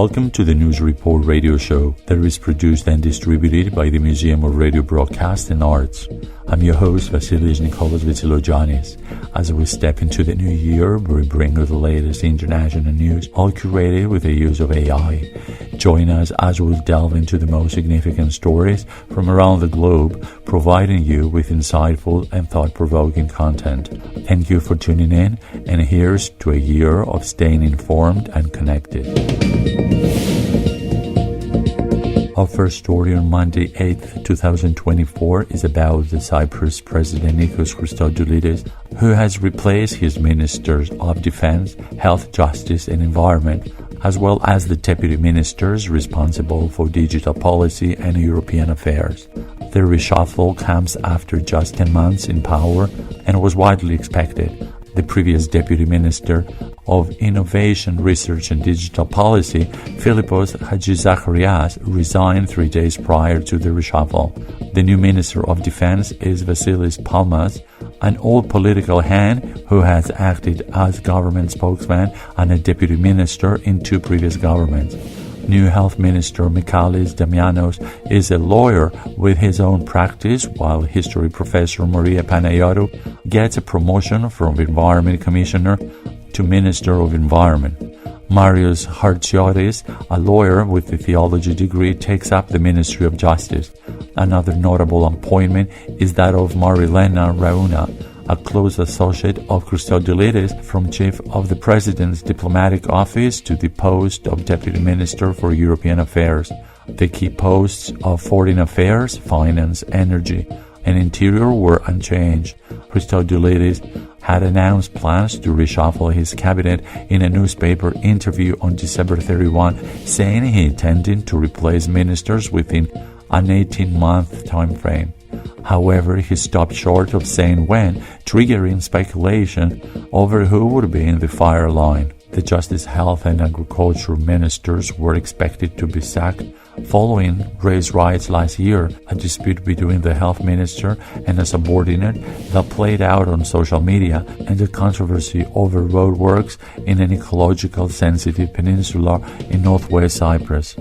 Welcome to the News Report radio show that is produced and distributed by the Museum of Radio Broadcast and Arts. I'm your host, Vassilios Nicolaos Vitsilogiannis. As we step into the new year, we bring you the latest international news, all curated with the use of AI. Join us as we delve into the most significant stories from around the globe, providing you with insightful and thought-provoking content. Thank you for tuning in, and here's to a year of staying informed and connected. Our first story on Monday, 8th, 2024 is about the Cyprus President Nikos Christodoulidis, who has replaced his ministers of defense, health, justice and environment, as well as the deputy ministers responsible for digital policy and European affairs. The reshuffle comes after just 10 months in power and was widely expected. The previous Deputy Minister of Innovation, Research and Digital Policy, Philippos Hadzizacharias, resigned 3 days prior to the reshuffle. The new Minister of Defense is Vassilios Palmas, an old political hand who has acted as government spokesman and a deputy minister in two previous governments. New Health Minister Michalis Damianos is a lawyer with his own practice, while history professor Maria Panayotou gets a promotion from Environment Commissioner to Minister of Environment. Marios Hartsiotis, a lawyer with a theology degree, takes up the Ministry of Justice. Another notable appointment is that of Marilena Rauna, a close associate of Christodoulidis, from chief of the President's diplomatic office to the post of Deputy Minister for European Affairs. The key posts of Foreign Affairs, Finance, Energy, and Interior were unchanged. Christodoulidis had announced plans to reshuffle his cabinet in a newspaper interview on December 31, saying he intended to replace ministers within an 18-month time frame. However, he stopped short of saying when, triggering speculation over who would be in the fire line. The Justice, Health and Agriculture ministers were expected to be sacked following race riots last year, a dispute between the health minister and a subordinate that played out on social media, and a controversy over roadworks in an ecological sensitive peninsula in northwest Cyprus.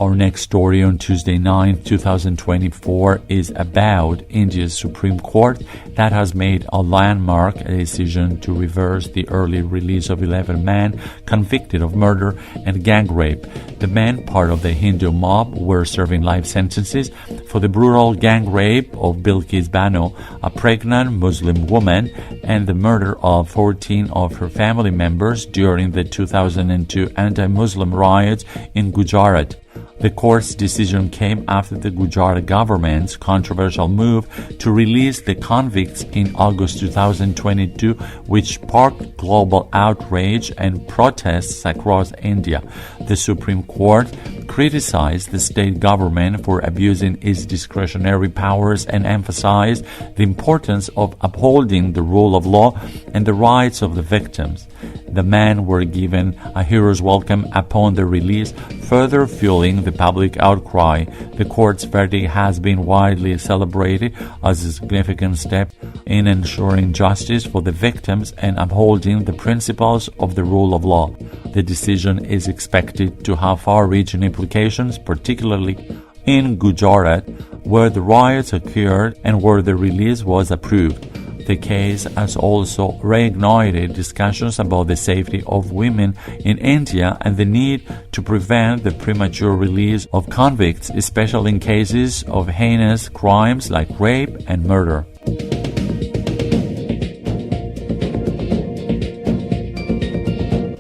Our next story on Tuesday 9, 2024 is about India's Supreme Court that has made a landmark decision to reverse the early release of 11 men convicted of murder and gang rape. The men, part of the Hindu mob, were serving life sentences for the brutal gang rape of Bilkis Bano, a pregnant Muslim woman, and the murder of 14 of her family members during the 2002 anti-Muslim riots in Gujarat. The court's decision came after the Gujarat government's controversial move to release the convicts in August 2022, which sparked global outrage and protests across India. The Supreme Court criticized the state government for abusing its discretionary powers and emphasized the importance of upholding the rule of law and the rights of the victims. The men were given a hero's welcome upon their release, further fueling the public outcry. The court's verdict has been widely celebrated as a significant step in ensuring justice for the victims and upholding the principles of the rule of law. The decision is expected to have far-reaching implications, particularly in Gujarat, where the riots occurred and where the release was approved. The case has also reignited discussions about the safety of women in India and the need to prevent the premature release of convicts, especially in cases of heinous crimes like rape and murder.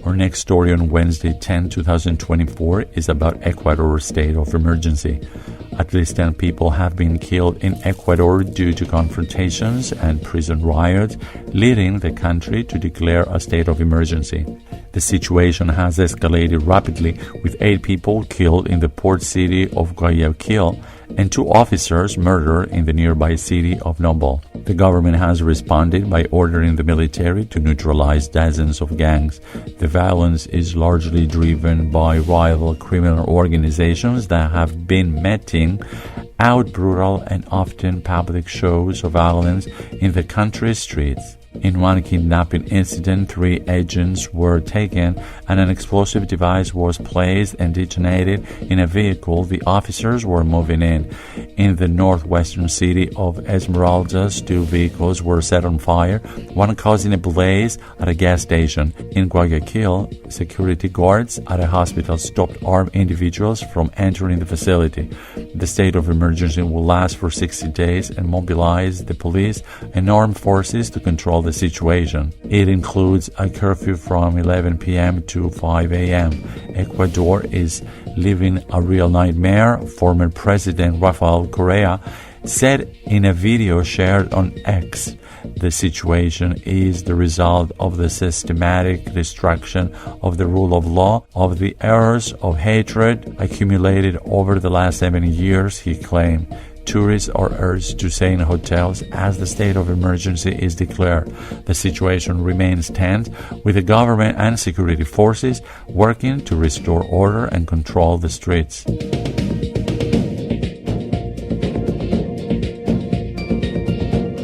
Our next story on Wednesday, 10, 2024 is about Ecuador's state of emergency. At least 10 people have been killed in Ecuador due to confrontations and prison riots, leading the country to declare a state of emergency. The situation has escalated rapidly, with 8 people killed in the port city of Guayaquil and 2 officers murdered in the nearby city of Nobel. The government has responded by ordering the military to neutralize dozens of gangs. The violence is largely driven by rival criminal organizations that have been meting out brutal and often public shows of violence in the country's streets. In one kidnapping incident, 3 agents were taken and an explosive device was placed and detonated in a vehicle the officers were moving in. In the northwestern city of Esmeraldas, 2 vehicles were set on fire, one causing a blaze at a gas station. In Guayaquil, security guards at a hospital stopped armed individuals from entering the facility. The state of emergency will last for 60 days and mobilize the police and armed forces to control the situation. It includes a curfew from 11 p.m. to 5 a.m. Ecuador is living a real nightmare, former President Rafael Correa said in a video shared on X. The situation is the result of the systematic destruction of the rule of law, of the errors of hatred accumulated over the last 70 years, he claimed. Tourists are urged to stay in hotels as the state of emergency is declared. The situation remains tense, with the government and security forces working to restore order and control the streets.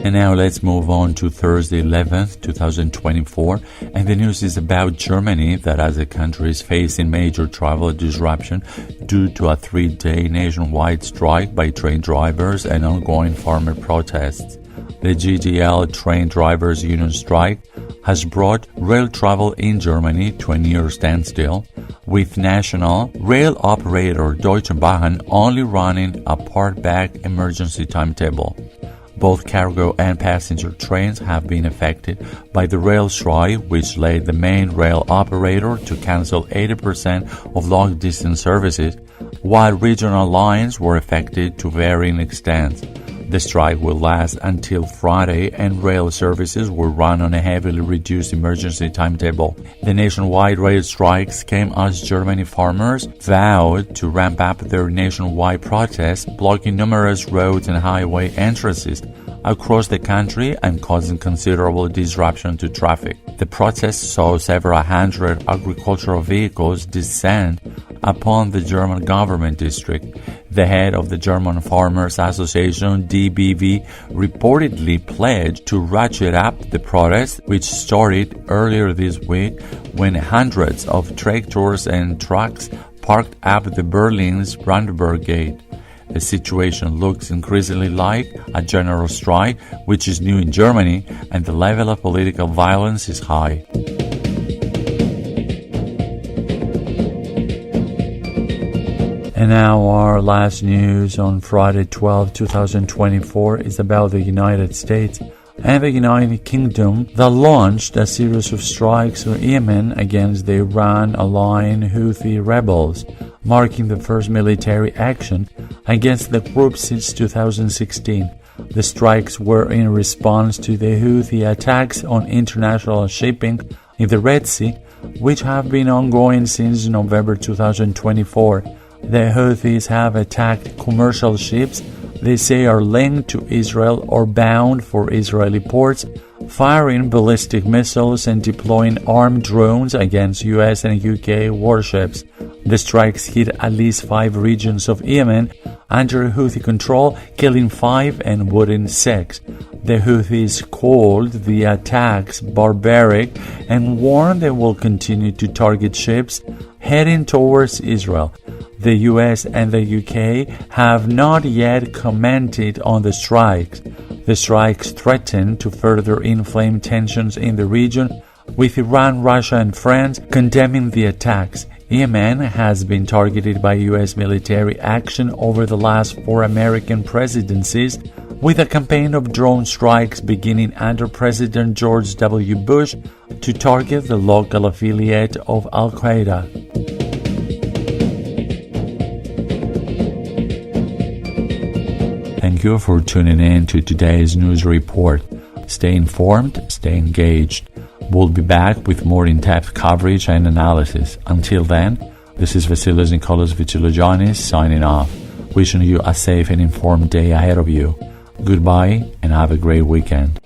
And now let's move on to Thursday 11th, 2024, and the news is about Germany, that as the country is facing major travel disruption due to a 3-day nationwide strike by train drivers and ongoing farmer protests. The GDL train drivers union strike has brought rail travel in Germany to a near standstill, with national rail operator Deutsche Bahn only running a part-back emergency timetable. Both cargo and passenger trains have been affected by the rail strike, which led the main rail operator to cancel 80% of long-distance services, while regional lines were affected to varying extents. The strike will last until Friday, and rail services will run on a heavily reduced emergency timetable. The nationwide rail strikes came as German farmers vowed to ramp up their nationwide protests, blocking numerous roads and highway entrances across the country and causing considerable disruption to traffic. The protests saw several hundred agricultural vehicles descend upon the German government district. The head of the German Farmers Association, DBV, reportedly pledged to ratchet up the protests, which started earlier this week when hundreds of tractors and trucks parked up the Berlin's Brandenburg Gate. The situation looks increasingly like a general strike, which is new in Germany, and the level of political violence is high. And now our last news on Friday 12, 2024 is about the United States and the United Kingdom that launched a series of strikes in Yemen against the Iran-aligned Houthi rebels, marking the first military action against the group since 2016. The strikes were in response to the Houthi attacks on international shipping in the Red Sea, which have been ongoing since November 2024. The Houthis have attacked commercial ships they say are linked to Israel or bound for Israeli ports, firing ballistic missiles and deploying armed drones against US and UK warships. The strikes hit at least 5 regions of Yemen under Houthi control, killing 5 and wounding 6. The Houthis called the attacks barbaric and warned they will continue to target ships heading towards Israel. The US and the UK have not yet commented on the strikes. The strikes threaten to further inflame tensions in the region, with Iran, Russia, and France condemning the attacks. Yemen has been targeted by US military action over the last 4 American presidencies, with a campaign of drone strikes beginning under President George W. Bush to target the local affiliate of Al-Qaeda. Thank you for tuning in to today's news report. Stay informed, stay engaged. We'll be back with more in-depth coverage and analysis. Until then, this is Vassilios Nicolaos Vitsilogiannis signing off, wishing you a safe and informed day ahead of you. Goodbye and have a great weekend.